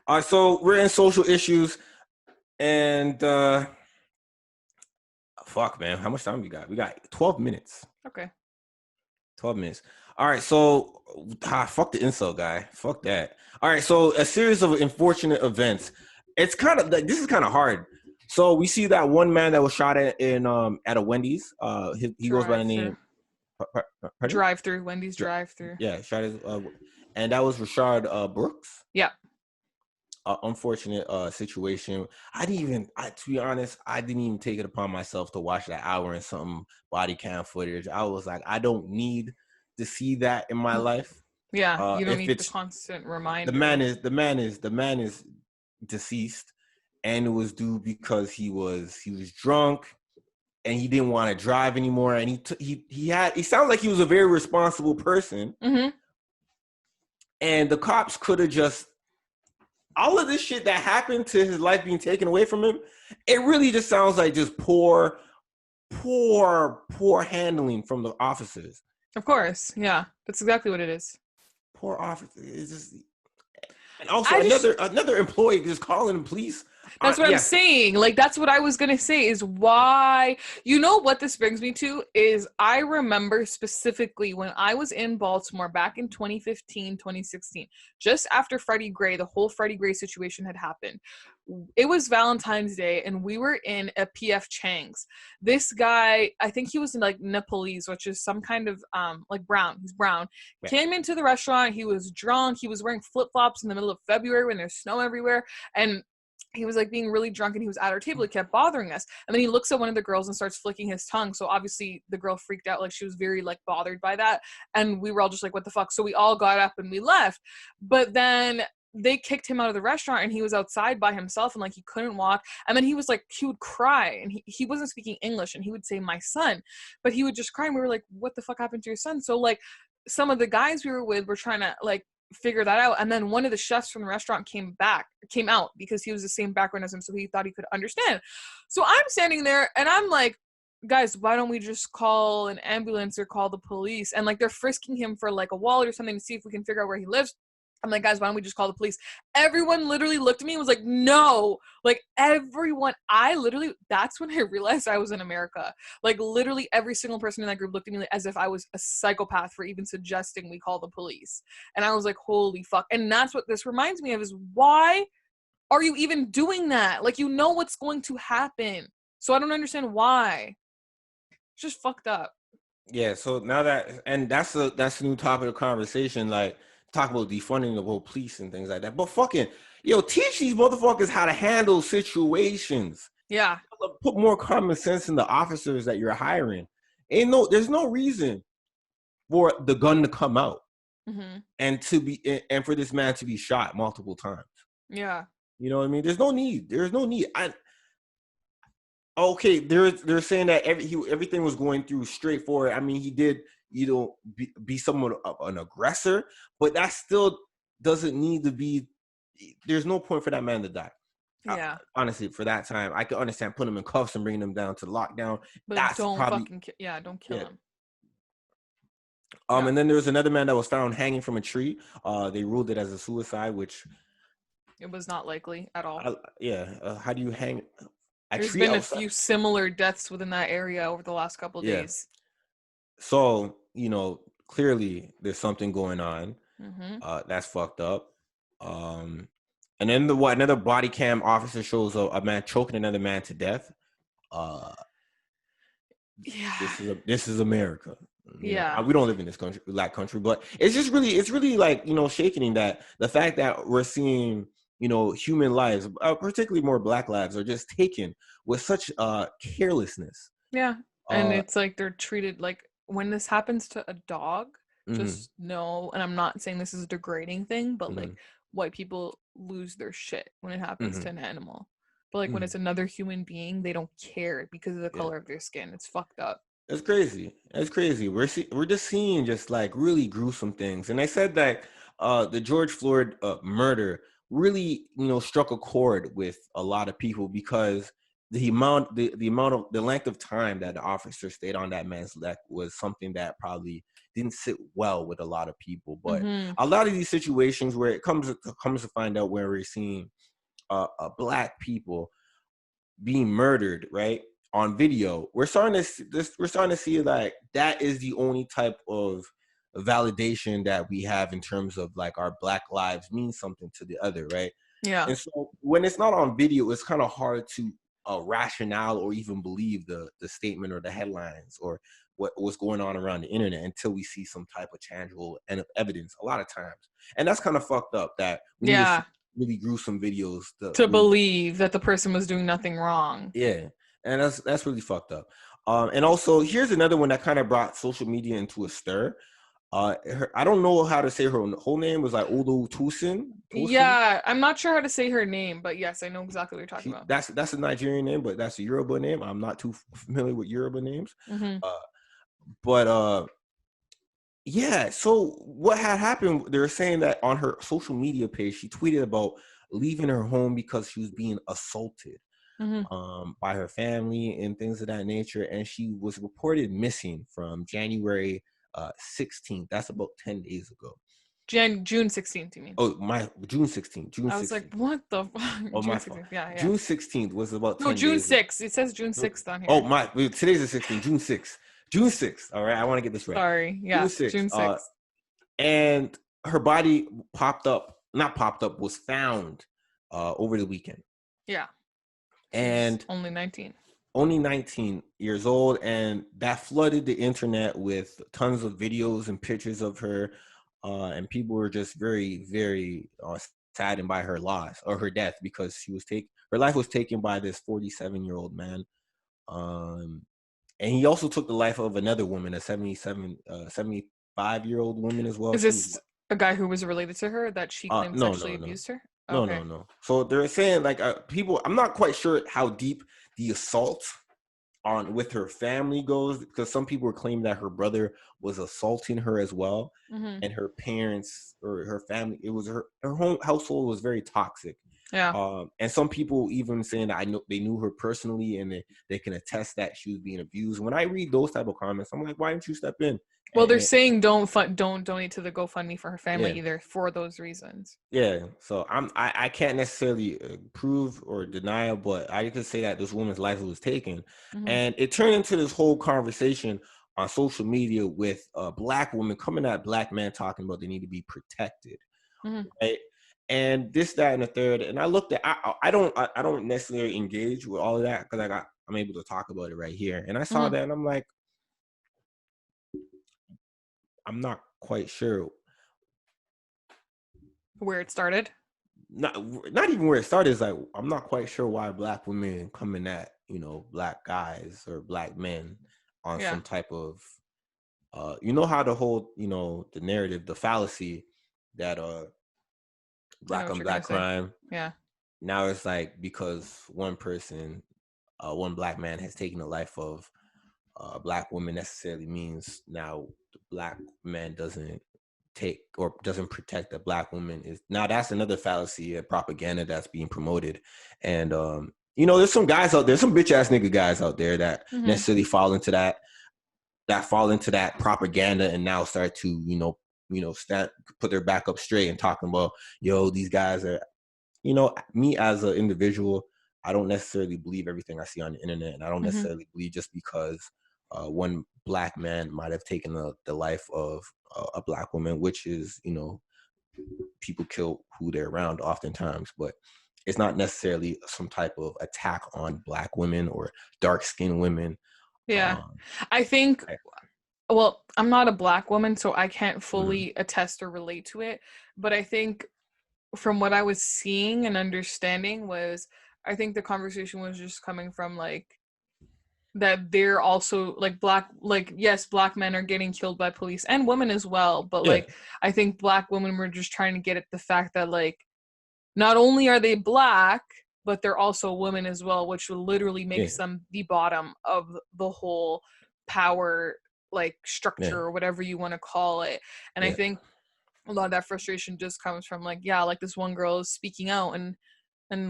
All right, so we're in social issues, and fuck, man, how much time we got? We got 12 minutes. Okay. 12 minutes. All right, so fuck the incel guy. Fuck that. All right, so a series of unfortunate events. It's kind of like this is kind of hard. So we see that one man that was shot at a Wendy's. He goes by the name. Drive-through. Wendy's drive-through. Yeah, shot his, and that was Rayshard Brooks. Yeah. Unfortunate situation. To be honest, I didn't even take it upon myself to watch that hour and something body cam footage. I was like, I don't need to see that in my life. Yeah, you don't need the constant reminder. The man is deceased, and it was due because he was drunk and he didn't want to drive anymore. And he sounded like he was a very responsible person. Mm-hmm. And the cops could have just, all of this shit that happened to his life being taken away from him, it really just sounds like just poor handling from the officers. Of course, yeah, that's exactly what it is. Poor officers. It's just, and also another employee just calling the police. That's what I'm saying. Like, that's what I was going to say is why, you know what this brings me to is I remember specifically when I was in Baltimore back in 2015, 2016, just after Freddie Gray, the whole Freddie Gray situation had happened. It was Valentine's Day and we were in a PF Chang's. This guy, I think he was in like Nepalese, which is some kind of like brown. He's brown. Right. Came into the restaurant. He was drunk. He was wearing flip-flops in the middle of February when there's snow everywhere. And he was like being really drunk and he was at our table. He kept bothering us. And then he looks at one of the girls and starts flicking his tongue. So obviously the girl freaked out. Like she was very like bothered by that. And we were all just like, what the fuck? So we all got up and we left. But then they kicked him out of the restaurant and he was outside by himself and like he couldn't walk. And then he was like, he would cry and he wasn't speaking English and he would say, my son, but he would just cry. And we were like, what the fuck happened to your son? So like some of the guys we were with were trying to like figure that out. And then one of the chefs from the restaurant came out because he was the same background as him. So he thought he could understand. So I'm standing there and I'm like, guys, why don't we just call an ambulance or call the police? And like, they're frisking him for like a wallet or something to see if we can figure out where he lives. I'm like, guys, why don't we just call the police? Everyone literally looked at me and was like, no. Like, everyone, that's when I realized I was in America. Like, literally every single person in that group looked at me as if I was a psychopath for even suggesting we call the police. And I was like, holy fuck. And that's what this reminds me of is why are you even doing that? Like, you know what's going to happen. So I don't understand why. It's just fucked up. Yeah, so now that's a new topic of conversation, like, talk about defunding the whole police and things like that. But fucking, teach these motherfuckers how to handle situations. Yeah. Put more common sense in the officers that you're hiring. There's no reason for the gun to come out and for this man to be shot multiple times. Yeah. You know what I mean? There's no need. Okay, they're saying that everything was going through straightforward. I mean, he did, be somewhat of an aggressor, but that still doesn't need to be. There's no point for that man to die. Yeah. Honestly, for that time, I could understand putting him in cuffs and bringing him down to lockdown. But don't kill him. And then there was another man that was found hanging from a tree. They ruled it as a suicide, which it was not likely at all. How do you hang? There's been a few similar deaths within that area over the last couple of days. So, clearly there's something going on. That's fucked up. And then another body cam officer shows a man choking another man to death. This is America. We don't live in this country, black country, but it's really like, shaking that the fact that we're seeing, human lives, particularly more black lives, are just taken with such carelessness. Yeah. And it's like they're treated like, when this happens to a dog, just know, and I'm not saying this is a degrading thing, but like white people lose their shit when it happens to an animal. But like when it's another human being, they don't care because of the color of their skin. It's fucked up. It's crazy. We're just seeing just like really gruesome things. And I said that the George Floyd murder really, struck a chord with a lot of people because the length of time that the officer stayed on that man's neck was something that probably didn't sit well with a lot of people. But Mm-hmm. a lot of these situations where it comes to find out where we're seeing black people being murdered, right, on video, we're starting to see like that is the only type of validation that we have in terms of like our black lives mean something to the other, right? Yeah. And so when it's not on video, it's kind of hard to rationale or even believe the statement or the headlines or what's going on around the internet until we see some type of tangible evidence a lot of times. And that's kind of fucked up that we need to see really gruesome videos to really believe that the person was doing nothing wrong. Yeah, and that's really fucked up. And also, here's another one that kind of brought social media into a stir. I don't know how to say her whole name. Was like Oluwatoyin. Yeah, I'm not sure how to say her name, but yes, I know exactly what you're talking about. That's a Nigerian name, but that's a Yoruba name. I'm not too familiar with Yoruba names. Mm-hmm. But yeah. So what had happened? They were saying that on her social media page, she tweeted about leaving her home because she was being assaulted. Mm-hmm. By her family and things of that nature. And she was reported missing from January 16th. That's about 10 days ago. June 16th, you mean? Oh, June 16th. June 16th. I was like, what the fuck? Oh, June my 16th. fault. Yeah. June 16th was about 10 No, June days 6th. It says June 6th on here. Oh, today's the 16th. June 6th. June 6th. All right. I want to get this right. Sorry. Yeah. June 6th. And her body was found over the weekend. Yeah. And only 19. Only 19 years old, and that flooded the internet with tons of videos and pictures of her, and people were just very, very saddened by her loss or her death because her life was taken by this 47-year-old man, and he also took the life of another woman, a 75-year-old woman as well. Is this a guy who was related to her that she claimed sexually abused her? Okay. No. So they're saying like people. I'm not quite sure how deep the assault with her family goes, because some people were claiming that her brother was assaulting her as well, and her parents or her family. It was her home household was very toxic. Yeah. And some people even saying that they knew her personally, and they can attest that she was being abused. When I read those type of comments, I'm like, why didn't you step in? Well, they're saying don't donate to the GoFundMe for her family either for those reasons. Yeah, so I can't necessarily prove or deny it, but I can say that this woman's life was taken, and it turned into this whole conversation on social media with black women coming at black men talking about they need to be protected, right? And this, that, and the third. And I looked at I don't necessarily engage with all of that because I'm able to talk about it right here, and I saw that and I'm like, I'm not quite sure where it started. Not even where it started. Is like, I'm not quite sure why black women coming at black guys or black men on some type of how the whole the narrative, the fallacy that black on black crime. Yeah. Now it's like because one black man has taken the life of a black woman necessarily means now the black man doesn't take or doesn't protect a black woman. That's another fallacy and propaganda that's being promoted. And there's some guys out there, some bitch ass nigga guys out there that necessarily fall into that propaganda and now start to put their back up straight and talking about, these guys are, me as an individual, I don't necessarily believe everything I see on the internet, and I don't necessarily believe just because one black man might have taken the life of a black woman, which is, people kill who they're around oftentimes, but it's not necessarily some type of attack on black women or dark-skinned women. Yeah. I think, well, I'm not a black woman, so I can't fully attest or relate to it, but I think from what I was seeing and understanding was, I think the conversation was just coming from like that they're also like yes, black men are getting killed by police and women as well, but like I think black women were just trying to get at the fact that like not only are they black, but they're also women as well, which literally makes them the bottom of the whole power like structure or whatever you want to call it. And I think a lot of that frustration just comes from like like this one girl is speaking out and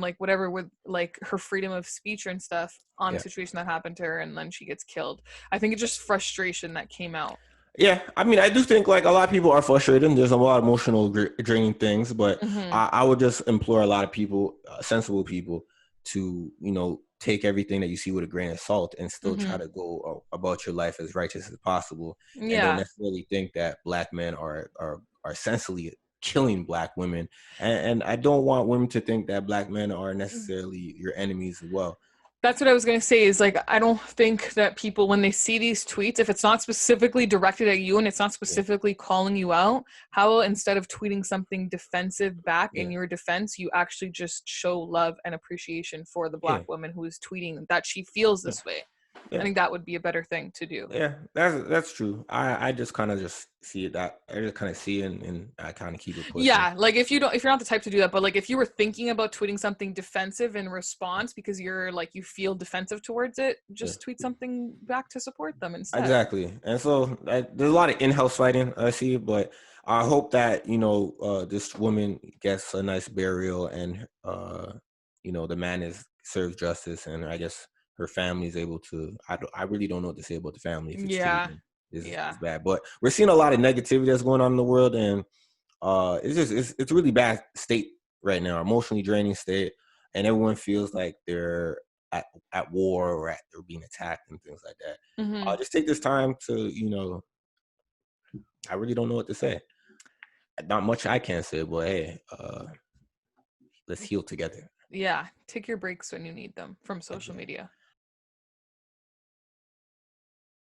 like whatever with like her freedom of speech and stuff on a situation that happened to her, and then she gets killed. I think it's just frustration that came out. Yeah, I mean, I do think like a lot of people are frustrated. There's a lot of emotional draining things, but Mm-hmm. I would just implore a lot of people, sensible people, to take everything that you see with a grain of salt and still try Mm-hmm. to go about your life as righteous as possible, and don't Yeah. necessarily think that black men are essentially killing black women. And I don't want women to think that black men are necessarily your enemies as well. That's what I was going to say is like, I don't think that people, when they see these tweets, if it's not specifically directed at you and it's not Yeah, specifically calling you out, how instead of tweeting something defensive back in yeah, your defense, you actually just show love and appreciation for the yeah, black woman who is tweeting that she feels yeah. this way. I Yeah. think that would be a better thing to do. Yeah, that's true. I just kind of just see it that I just kind of see it, and I kind of keep it pushing. Yeah, like if you're not the type to do that, but like if you were thinking about tweeting something defensive in response because you're like you feel defensive towards it, Yeah, just tweet something back to support them instead. exactly. And so there's a lot of in-house fighting I see, but I hope that this woman gets a nice burial, and the man is serves justice, and I guess her family is able to. I really don't know what to say about the family. If it's true, Yeah. then Yeah. it's bad. But we're seeing a lot of negativity that's going on in the world, and it's a really bad state right now, emotionally draining state, and everyone feels like they're at war, or they're being attacked and things like that. Hmm. Just take this time to, I really don't know what to say. Not much I can say, but hey, let's heal together. Yeah. Take your breaks when you need them from social Exactly. media.